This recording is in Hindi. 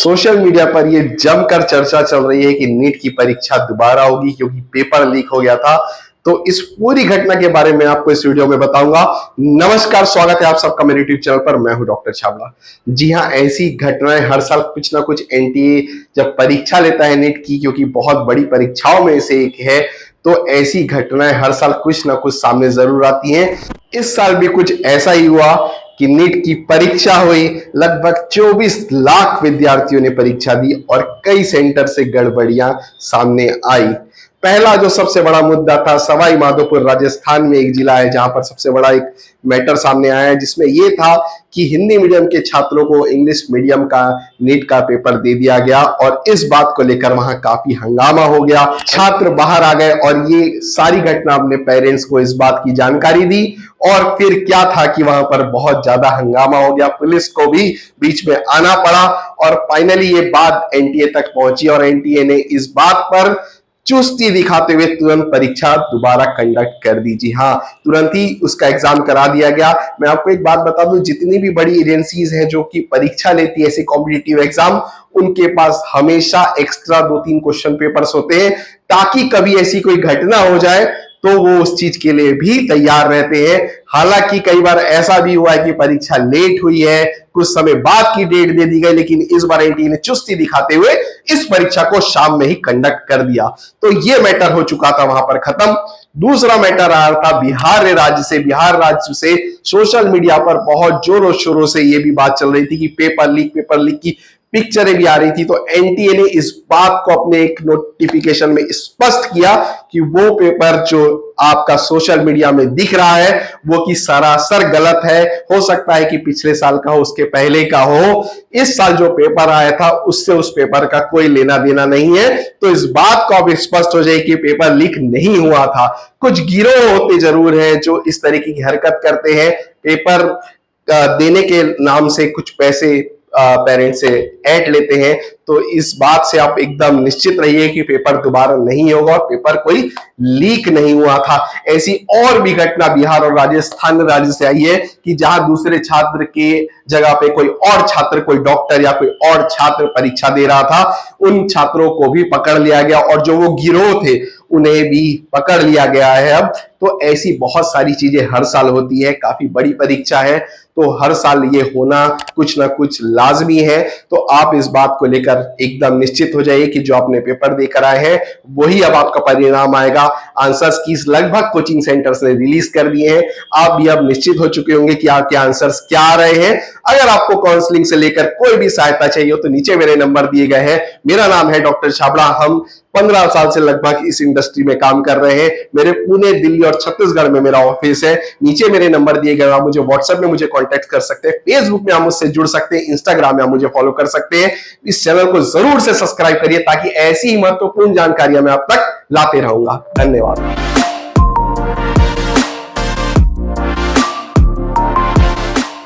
सोशल मीडिया पर ये जमकर चर्चा चल रही है कि नीट की परीक्षा दोबारा होगी क्योंकि पेपर लीक हो गया था। तो इस पूरी घटना के बारे में आपको इस वीडियो में बताऊंगा। नमस्कार, स्वागत है आप सबका मेरे यूट्यूब चैनल पर। मैं हूं डॉक्टर छाबड़ा। जी हां, ऐसी घटनाएं हर साल कुछ ना कुछ एनटीए जब परीक्षा लेता है नीट की, क्योंकि बहुत बड़ी परीक्षाओं में से एक है, तो ऐसी घटनाएं हर साल कुछ ना कुछ सामने जरूर आती हैं। इस साल भी कुछ ऐसा ही हुआ कि नीट की परीक्षा हुई। लगभग 24 लाख विद्यार्थियों ने परीक्षा दी और कई सेंटर से गड़बड़ियां सामने आई। पहला जो सबसे बड़ा मुद्दा था, सवाई माधोपुर राजस्थान में एक जिला है जहां पर सबसे बड़ा एक मैटर सामने आया है, जिसमें यह था कि हिंदी मीडियम के छात्रों को इंग्लिश मीडियम का नीट का पेपर दे दिया गया और इस बात को लेकर वहां काफी हंगामा हो गया। छात्र बाहर आ गए और ये सारी घटना अपने पेरेंट्स को इस बात की जानकारी दी और फिर क्या था कि वहां पर बहुत ज्यादा हंगामा हो गया। पुलिस को भी बीच में आना पड़ा और फाइनली ये बात एनटीए तक पहुंची और एनटीए ने इस बात पर चुस्ती दिखाते हुए तुरंत परीक्षा दोबारा कंडक्ट कर दी। जी हाँ, तुरंत ही उसका एग्जाम करा दिया गया। मैं आपको एक बात बता दूं, जितनी भी बड़ी एजेंसीज हैं जो कि परीक्षा लेती है ऐसे कॉम्पिटिटिव एग्जाम, उनके पास हमेशा एक्स्ट्रा 2-3 क्वेश्चन पेपर्स होते हैं ताकि कभी ऐसी कोई घटना हो जाए तो वो उस चीज के लिए भी तैयार रहते हैं। हालांकि कई बार ऐसा भी हुआ है कि परीक्षा लेट हुई है, कुछ समय बाद की डेट दे दी गई, लेकिन इस बार एनटीए ने चुस्ती दिखाते हुए इस परीक्षा को शाम में ही कंडक्ट कर दिया। तो ये मैटर हो चुका था वहां पर खत्म। दूसरा मैटर आ रहा था बिहार राज्य से। बिहार राज्य से सोशल मीडिया पर बहुत जोरों शोरों से ये भी बात चल रही थी कि पेपर लीक की पिक्चरें भी आ रही थी। तो एनटीए ने इस बात को अपने एक नोटिफिकेशन में स्पष्ट किया कि वो पेपर जो आपका सोशल मीडिया में दिख रहा है वो कि सरासर गलत है। हो सकता है कि पिछले साल का हो, उसके पहले का हो। इस साल जो पेपर आया था उससे उस पेपर का कोई लेना देना नहीं है। तो इस बात को अब स्पष्ट हो जाए कि पेपर लीक नहीं हुआ था। कुछ गिरोह होते जरूर हैं जो इस तरीके की हरकत करते हैं, पेपर देने के नाम से कुछ पैसे पेरेंट्स से ऐंठ लेते हैं। तो इस बात से आप एकदम निश्चित रहिए कि पेपर दोबारा नहीं होगा और पेपर कोई लीक नहीं हुआ था। ऐसी और भी घटना बिहार और राजस्थान राज्य से आई है कि जहां दूसरे छात्र के जगह पे कोई और छात्र, कोई डॉक्टर या कोई और छात्र परीक्षा दे रहा था, उन छात्रों को भी पकड़ लिया गया और जो वो गिरोह थे उन्हें भी पकड़ लिया गया है अब। तो ऐसी बहुत सारी चीजें हर साल होती है। काफी बड़ी परीक्षा है तो हर साल ये होना कुछ ना कुछ लाजमी है। तो आप इस बात को लेकर एकदम निश्चित हो जाइए कि जो आपने पेपर देकर आए हैं वही अब आपका परिणाम आएगा। आंसर्स की लगभग कोचिंग सेंटर्स ने रिलीज कर दिए हैं। आप भी अब निश्चित हो चुके होंगे कि आपके आंसर्स क्या आ रहे हैं। अगर आपको काउंसलिंग से लेकर कोई भी सहायता चाहिए हो तो नीचे मेरे नंबर दिए गए हैं। मेरा नाम है डॉक्टर छाबड़ा। हम 15 साल से लगभग इस इंडस्ट्री में काम कर रहे हैं। मेरे पुणे, दिल्ली और छत्तीसगढ़ में मेरा ऑफिस है। नीचे मेरे नंबर दिए गए, आप मुझे व्हाट्सएप में मुझे कांटेक्ट कर सकते हैं, फेसबुक में आप मुझसे जुड़ सकते हैं, इंस्टाग्राम में आप मुझे फॉलो कर सकते हैं। इस चैनल को जरूर से सब्सक्राइब करिए ताकि ऐसी ही महत्वपूर्ण जानकारियां मैं आप तक लाते रहूंगा। धन्यवाद।